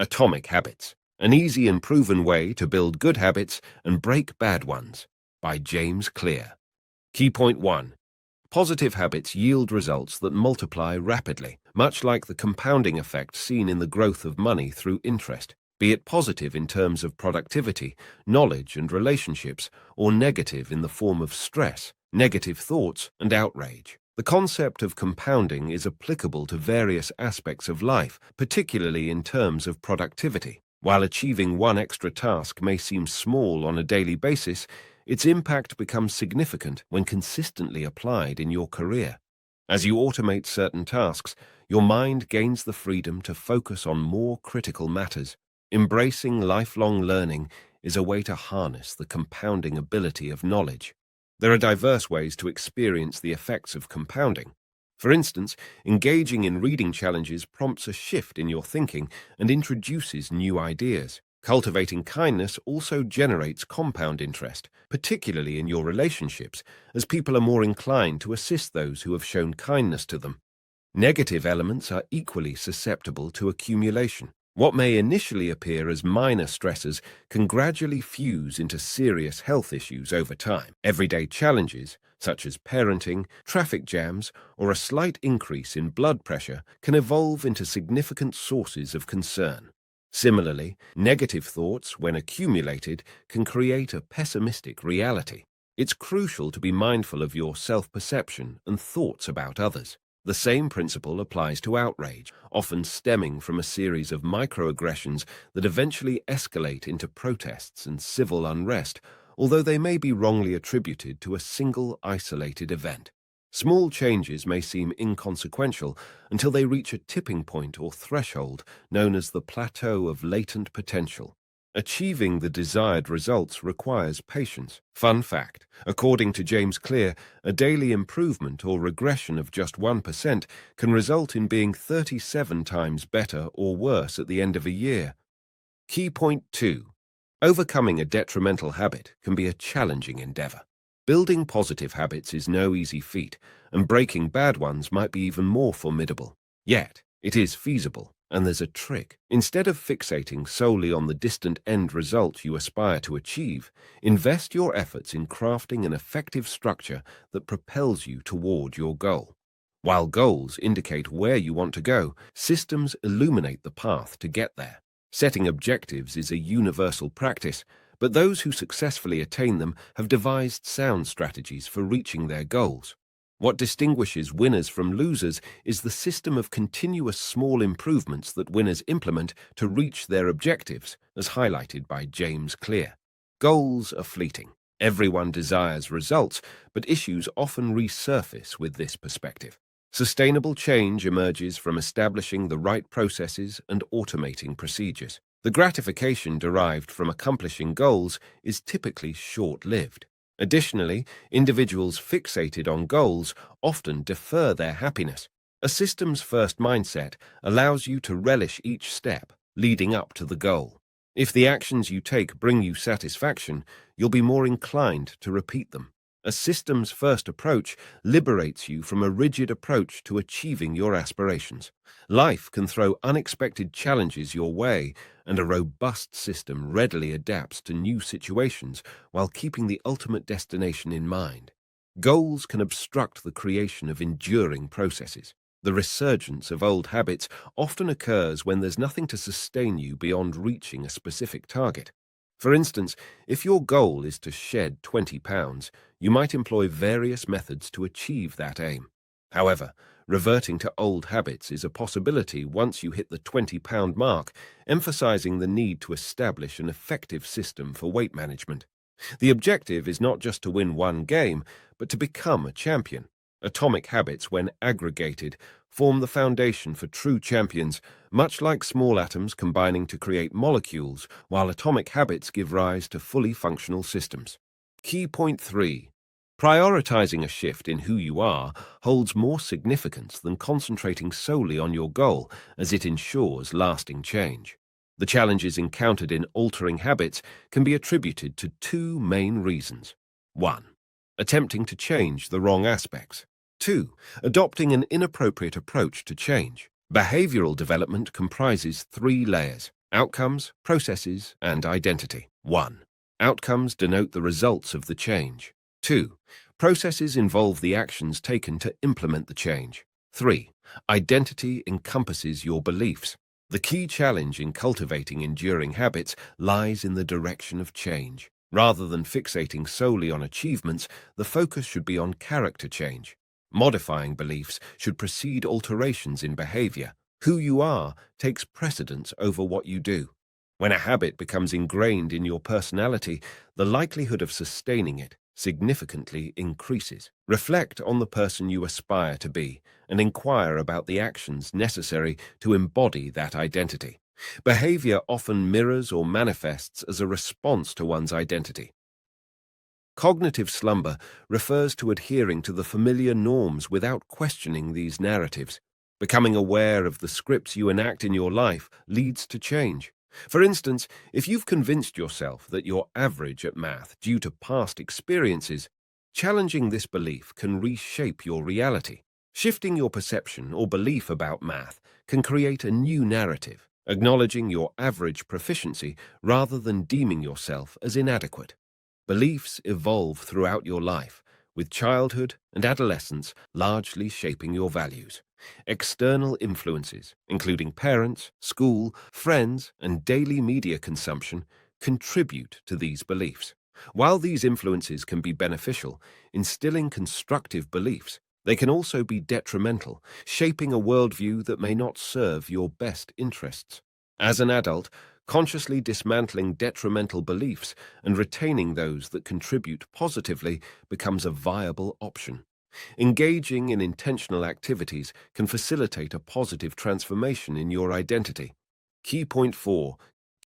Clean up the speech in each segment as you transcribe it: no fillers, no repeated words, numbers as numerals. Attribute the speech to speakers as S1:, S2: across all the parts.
S1: Atomic Habits, an easy and proven way to build good habits and break bad ones, by James Clear. Key point 1. Positive habits yield results that multiply rapidly, much like the compounding effect seen in the growth of money through interest, be it positive in terms of productivity, knowledge, and relationships, or negative in the form of stress, negative thoughts, and outrage. The concept of compounding is applicable to various aspects of life, particularly in terms of productivity. While achieving one extra task may seem small on a daily basis, its impact becomes significant when consistently applied in your career. As you automate certain tasks, your mind gains the freedom to focus on more critical matters. Embracing lifelong learning is a way to harness the compounding ability of knowledge. There are diverse ways to experience the effects of compounding. For instance, engaging in reading challenges prompts a shift in your thinking and introduces new ideas. Cultivating kindness also generates compound interest, particularly in your relationships, as people are more inclined to assist those who have shown kindness to them. Negative elements are equally susceptible to accumulation. What may initially appear as minor stressors can gradually fuse into serious health issues over time. Everyday challenges, such as parenting, traffic jams, or a slight increase in blood pressure, can evolve into significant sources of concern. Similarly, negative thoughts, when accumulated, can create a pessimistic reality. It's crucial to be mindful of your self-perception and thoughts about others. The same principle applies to outrage, often stemming from a series of microaggressions that eventually escalate into protests and civil unrest, although they may be wrongly attributed to a single isolated event. Small changes may seem inconsequential until they reach a tipping point or threshold known as the plateau of latent potential. Achieving the desired results requires patience. Fun fact: according to James Clear, a daily improvement or regression of just 1% can result in being 37 times better or worse at the end of a year. Key point 2. Overcoming a detrimental habit can be a challenging endeavor. Building positive habits is no easy feat, and breaking bad ones might be even more formidable. Yet, it is feasible. And there's a trick. Instead of fixating solely on the distant end result you aspire to achieve, invest your efforts in crafting an effective structure that propels you toward your goal. While goals indicate where you want to go, systems illuminate the path to get there. Setting objectives is a universal practice, but those who successfully attain them have devised sound strategies for reaching their goals. What distinguishes winners from losers is the system of continuous small improvements that winners implement to reach their objectives, as highlighted by James Clear. Goals are fleeting. Everyone desires results, but issues often resurface with this perspective. Sustainable change emerges from establishing the right processes and automating procedures. The gratification derived from accomplishing goals is typically short-lived. Additionally, individuals fixated on goals often defer their happiness. A systems-first mindset allows you to relish each step leading up to the goal. If the actions you take bring you satisfaction, you'll be more inclined to repeat them. A systems-first approach liberates you from a rigid approach to achieving your aspirations. Life can throw unexpected challenges your way, and a robust system readily adapts to new situations while keeping the ultimate destination in mind. Goals can obstruct the creation of enduring processes. The resurgence of old habits often occurs when there's nothing to sustain you beyond reaching a specific target. For instance, if your goal is to shed 20 pounds, you might employ various methods to achieve that aim. However, reverting to old habits is a possibility once you hit the 20-pound mark, emphasizing the need to establish an effective system for weight management. The objective is not just to win one game, but to become a champion. Atomic habits, when aggregated, form the foundation for true champions, much like small atoms combining to create molecules, while atomic habits give rise to fully functional systems. Key point 3. Prioritizing a shift in who you are holds more significance than concentrating solely on your goal, as it ensures lasting change. The challenges encountered in altering habits can be attributed to two main reasons. 1. Attempting to change the wrong aspects. 2. Adopting an inappropriate approach to change. Behavioral development comprises 3 layers: Outcomes, processes, and identity. 1. Outcomes denote the results of the change. 2. Processes involve the actions taken to implement the change. 3. Identity encompasses your beliefs. The key challenge in cultivating enduring habits lies in the direction of change. Rather than fixating solely on achievements, the focus should be on character change. Modifying beliefs should precede alterations in behavior. Who you are takes precedence over what you do. When a habit becomes ingrained in your personality, the likelihood of sustaining it significantly increases. Reflect on the person you aspire to be and inquire about the actions necessary to embody that identity. Behavior often mirrors or manifests as a response to one's identity. Cognitive slumber refers to adhering to the familiar norms without questioning these narratives. Becoming aware of the scripts you enact in your life leads to change. For instance, if you've convinced yourself that you're average at math due to past experiences, challenging this belief can reshape your reality. Shifting your perception or belief about math can create a new narrative, acknowledging your average proficiency rather than deeming yourself as inadequate. Beliefs evolve throughout your life, with childhood and adolescence largely shaping your values. External influences, including parents, school, friends, and daily media consumption, contribute to these beliefs. While these influences can be beneficial, instilling constructive beliefs, they can also be detrimental, shaping a worldview that may not serve your best interests. As an adult, consciously dismantling detrimental beliefs and retaining those that contribute positively becomes a viable option. Engaging in intentional activities can facilitate a positive transformation in your identity. Key point 4.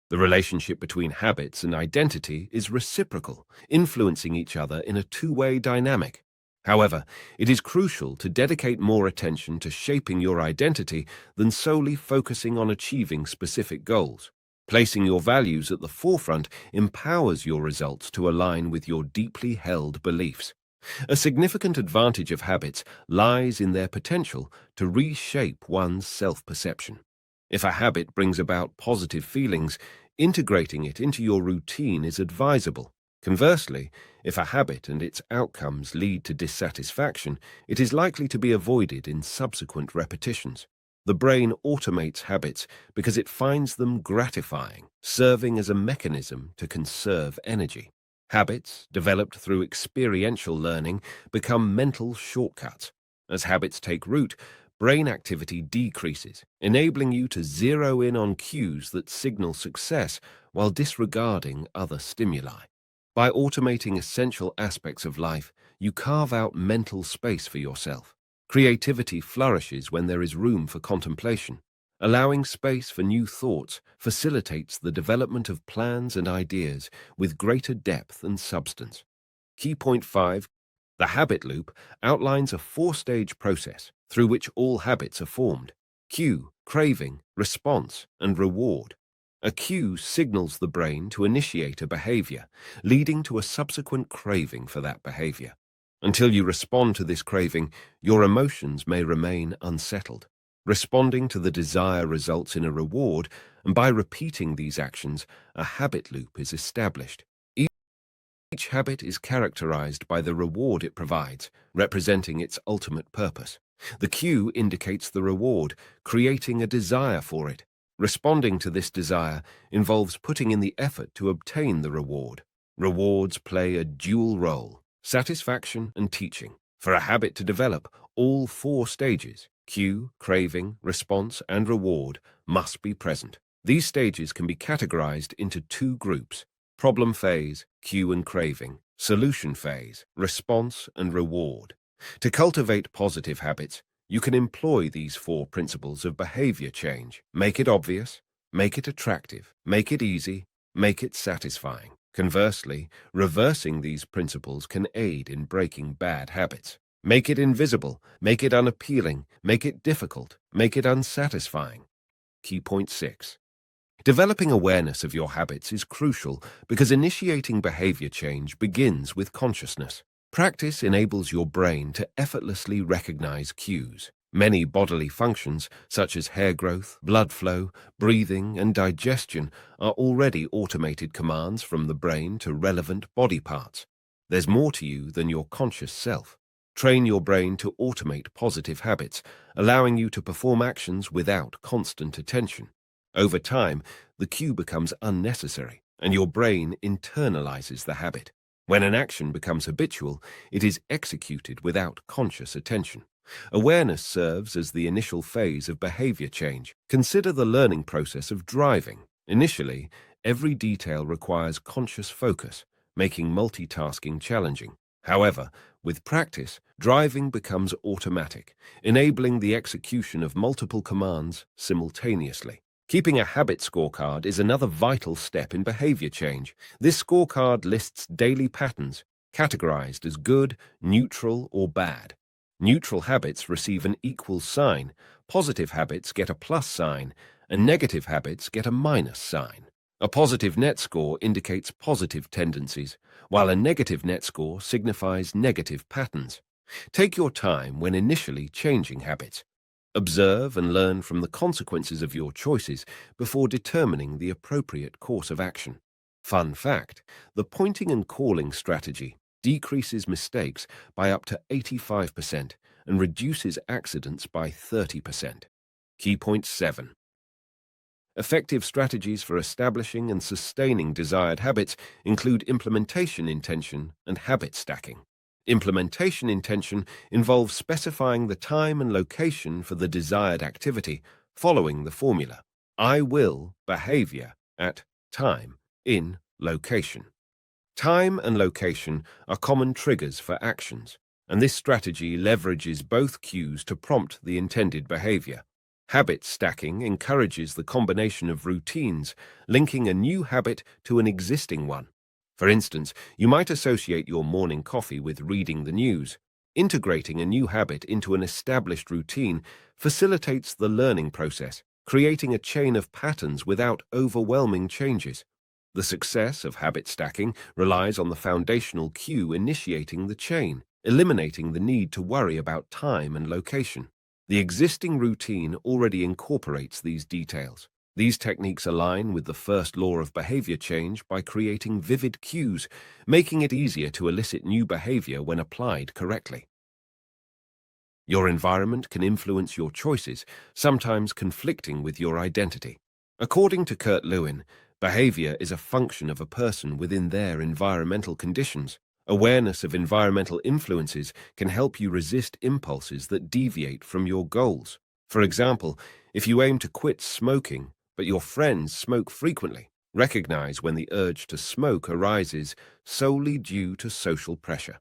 S1: The relationship between habits and identity is reciprocal, influencing each other in a two-way dynamic. However, it is crucial to dedicate more attention to shaping your identity than solely focusing on achieving specific goals. Placing your values at the forefront empowers your results to align with your deeply held beliefs. A significant advantage of habits lies in their potential to reshape one's self-perception. If a habit brings about positive feelings, integrating it into your routine is advisable. Conversely, if a habit and its outcomes lead to dissatisfaction, it is likely to be avoided in subsequent repetitions. The brain automates habits because it finds them gratifying, serving as a mechanism to conserve energy. Habits, developed through experiential learning, become mental shortcuts. As habits take root, brain activity decreases, enabling you to zero in on cues that signal success while disregarding other stimuli. By automating essential aspects of life, you carve out mental space for yourself. Creativity flourishes when there is room for contemplation. Allowing space for new thoughts facilitates the development of plans and ideas with greater depth and substance. Key point 5. The habit loop outlines a four-stage process through which all habits are formed: cue, craving, response, and reward. A cue signals the brain to initiate a behavior, leading to a subsequent craving for that behavior. Until you respond to this craving, your emotions may remain unsettled. Responding to the desire results in a reward, and by repeating these actions, a habit loop is established. Each habit is characterized by the reward it provides, representing its ultimate purpose. The cue indicates the reward, creating a desire for it. Responding to this desire involves putting in the effort to obtain the reward. Rewards play a dual role: satisfaction and teaching. For a habit to develop, all four stages, cue, craving, response, and reward, must be present. These stages can be categorized into two groups: problem phase, cue and craving; solution phase, response and reward. To cultivate positive habits, you can employ these four principles of behavior change. Make it obvious, make it attractive, make it easy, make it satisfying. Conversely, reversing these principles can aid in breaking bad habits. Make it invisible, make it unappealing, make it difficult, make it unsatisfying. Key point 6. Developing awareness of your habits is crucial because initiating behavior change begins with consciousness. Practice enables your brain to effortlessly recognize cues, Many bodily functions, such as hair growth, blood flow, breathing, and digestion, are already automated commands from the brain to relevant body parts. There's more to you than your conscious self. Train your brain to automate positive habits, allowing you to perform actions without constant attention. Over time, the cue becomes unnecessary, and your brain internalizes the habit. When an action becomes habitual, it is executed without conscious attention. Awareness serves as the initial phase of behavior change. Consider the learning process of driving. Initially, every detail requires conscious focus, making multitasking challenging. However, with practice, driving becomes automatic, enabling the execution of multiple commands simultaneously. Keeping a habit scorecard is another vital step in behavior change. This scorecard lists daily patterns, categorized as good, neutral, or bad. Neutral habits receive an equal sign, positive habits get a plus sign, and negative habits get a minus sign. A positive net score indicates positive tendencies, while a negative net score signifies negative patterns. Take your time when initially changing habits. Observe and learn from the consequences of your choices before determining the appropriate course of action. Fun fact, the pointing and calling strategy decreases mistakes by up to 85% and reduces accidents by 30%. Key point 7. Effective strategies for establishing and sustaining desired habits include implementation intention and habit stacking. Implementation intention involves specifying the time and location for the desired activity, following the formula I will behavior at time in location. Time and location are common triggers for actions, and this strategy leverages both cues to prompt the intended behavior. Habit stacking encourages the combination of routines, linking a new habit to an existing one. For instance, you might associate your morning coffee with reading the news. Integrating a new habit into an established routine facilitates the learning process, creating a chain of patterns without overwhelming changes. The success of habit stacking relies on the foundational cue initiating the chain, eliminating the need to worry about time and location. The existing routine already incorporates these details. These techniques align with the first law of behavior change by creating vivid cues, making it easier to elicit new behavior when applied correctly. Your environment can influence your choices, sometimes conflicting with your identity. According to Kurt Lewin, behavior is a function of a person within their environmental conditions. Awareness of environmental influences can help you resist impulses that deviate from your goals. For example, if you aim to quit smoking, but your friends smoke frequently, recognize when the urge to smoke arises solely due to social pressure.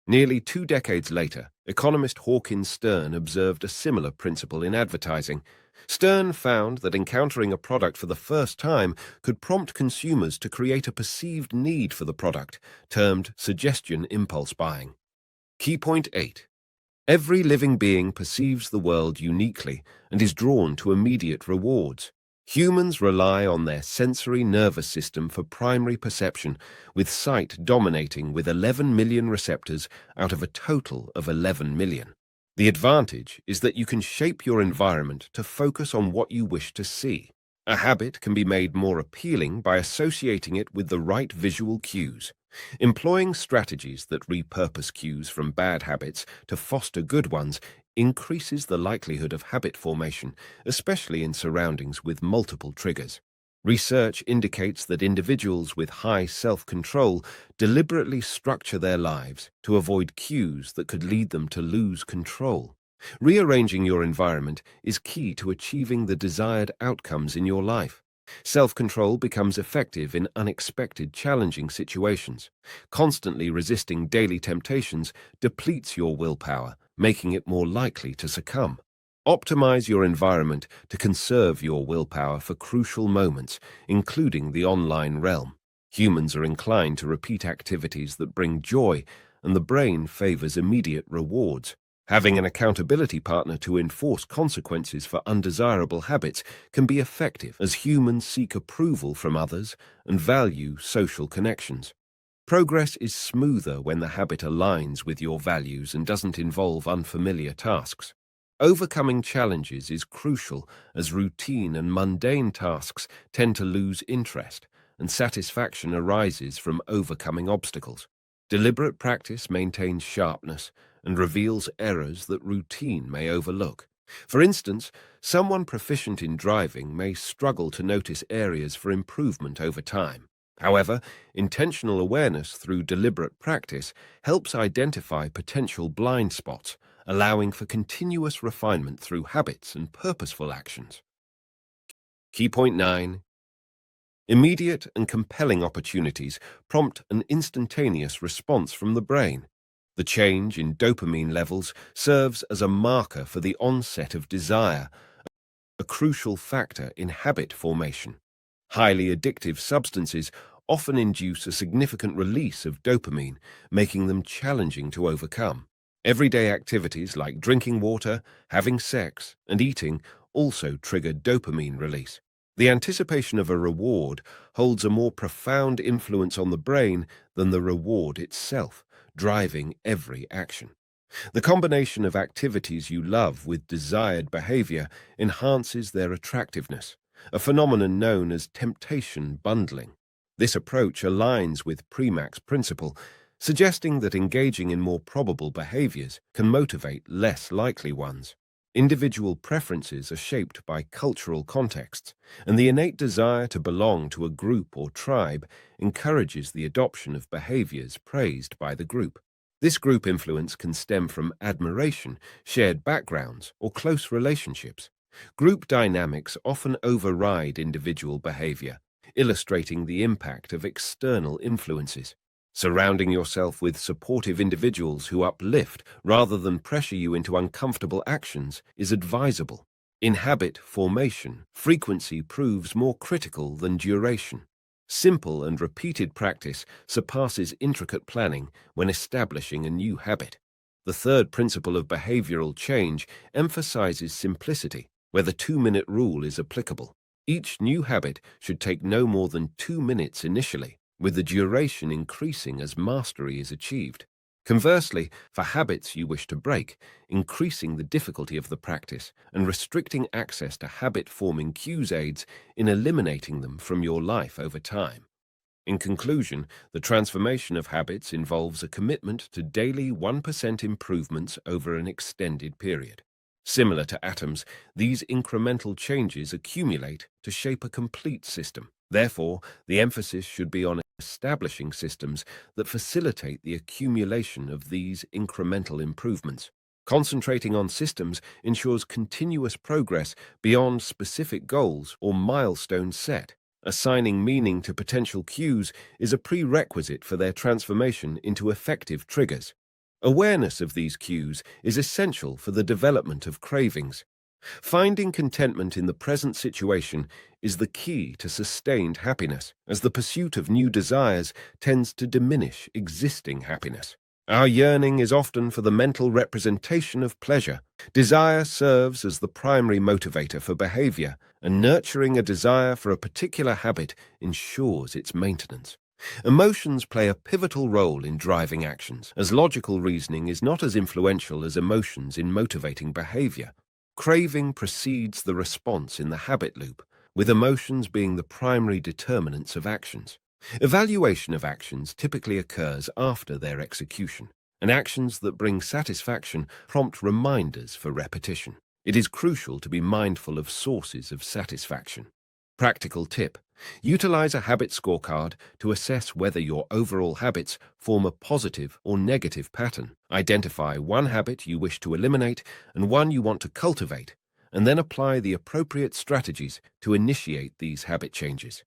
S1: Nearly 2 decades later, economist Hawkins Stern observed a similar principle in advertising. Stern found that encountering a product for the first time could prompt consumers to create a perceived need for the product, termed suggestion impulse buying. Key point 8. Every living being perceives the world uniquely and is drawn to immediate rewards. Humans rely on their sensory nervous system for primary perception, with sight dominating with 11 million receptors out of a total of 11 million. The advantage is that you can shape your environment to focus on what you wish to see. A habit can be made more appealing by associating it with the right visual cues. Employing strategies that repurpose cues from bad habits to foster good ones increases the likelihood of habit formation, especially in surroundings with multiple triggers. Research indicates that individuals with high self-control deliberately structure their lives to avoid cues that could lead them to lose control. Rearranging your environment is key to achieving the desired outcomes in your life. Self-control becomes effective in unexpected, challenging situations. Constantly resisting daily temptations depletes your willpower, making it more likely to succumb. Optimize your environment to conserve your willpower for crucial moments, including the online realm. Humans are inclined to repeat activities that bring joy, and the brain favors immediate rewards. Having an accountability partner to enforce consequences for undesirable habits can be effective, as humans seek approval from others and value social connections. Progress is smoother when the habit aligns with your values and doesn't involve unfamiliar tasks. Overcoming challenges is crucial as routine and mundane tasks tend to lose interest, and satisfaction arises from overcoming obstacles. Deliberate practice maintains sharpness and reveals errors that routine may overlook. For instance, someone proficient in driving may struggle to notice areas for improvement over time. However, intentional awareness through deliberate practice helps identify potential blind spots, allowing for continuous refinement through habits and purposeful actions. Key point 9. Immediate and compelling opportunities prompt an instantaneous response from the brain. The change in dopamine levels serves as a marker for the onset of desire, a crucial factor in habit formation. Highly addictive substances often induce a significant release of dopamine, making them challenging to overcome. Everyday activities like drinking water, having sex, and eating also trigger dopamine release. The anticipation of a reward holds a more profound influence on the brain than the reward itself, driving every action. The combination of activities you love with desired behavior enhances their attractiveness, a phenomenon known as temptation bundling. This approach aligns with Premack's principle, suggesting that engaging in more probable behaviors can motivate less likely ones. Individual preferences are shaped by cultural contexts, and the innate desire to belong to a group or tribe encourages the adoption of behaviors praised by the group. This group influence can stem from admiration, shared backgrounds, or close relationships. Group dynamics often override individual behavior, illustrating the impact of external influences. Surrounding yourself with supportive individuals who uplift rather than pressure you into uncomfortable actions is advisable. In habit formation, frequency proves more critical than duration. Simple and repeated practice surpasses intricate planning when establishing a new habit. The third principle of behavioral change emphasizes simplicity, where the 2-minute rule is applicable. Each new habit should take no more than 2 minutes initially, with the duration increasing as mastery is achieved. Conversely, for habits you wish to break, increasing the difficulty of the practice and restricting access to habit-forming cues aids in eliminating them from your life over time. In conclusion, the transformation of habits involves a commitment to daily 1% improvements over an extended period. Similar to atoms, these incremental changes accumulate to shape a complete system. Therefore, the emphasis should be on establishing systems that facilitate the accumulation of these incremental improvements. Concentrating on systems ensures continuous progress beyond specific goals or milestones set. Assigning meaning to potential cues is a prerequisite for their transformation into effective triggers. Awareness of these cues is essential for the development of cravings. Finding contentment in the present situation is the key to sustained happiness, as the pursuit of new desires tends to diminish existing happiness. Our yearning is often for the mental representation of pleasure. Desire serves as the primary motivator for behavior, and nurturing a desire for a particular habit ensures its maintenance. Emotions play a pivotal role in driving actions, as logical reasoning is not as influential as emotions in motivating behavior. Craving precedes the response in the habit loop, with emotions being the primary determinants of actions. Evaluation of actions typically occurs after their execution, and actions that bring satisfaction prompt reminders for repetition. It is crucial to be mindful of sources of satisfaction. Practical tip: utilize a habit scorecard to assess whether your overall habits form a positive or negative pattern. Identify one habit you wish to eliminate and one you want to cultivate, and then apply the appropriate strategies to initiate these habit changes.